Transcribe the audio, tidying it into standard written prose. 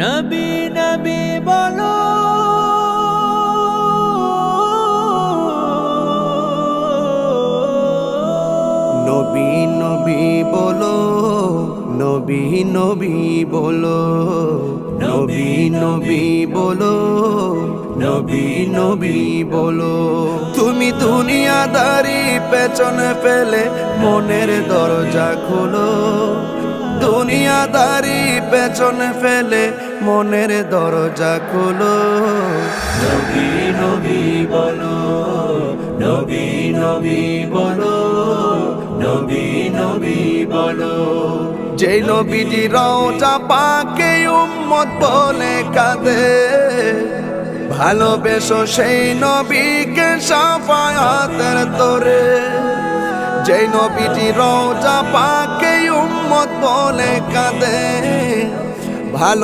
নবী নবী বলো, নবী নবী বলো, নবী নবী বলো, নবী নবী বলো, নবী নবী বলো। তুমি দুনিয়াদারি পেছনে ফেলে মনের দরজা খোলো, দুনিয়াদারি পেছনে ফেলে মনের দরজা খোলো। নবী নবী বলো, নবী নবী বলো, নবী নবী বলো। যেই নবীজি রওজা পাকে উম্মত বলে কাঁদে, ভালোবেসো সেই নবীকে শাফায়াতের তরে। যেই নবীজি রওজা পাকে উম্মত বলে কাঁদে, ভালো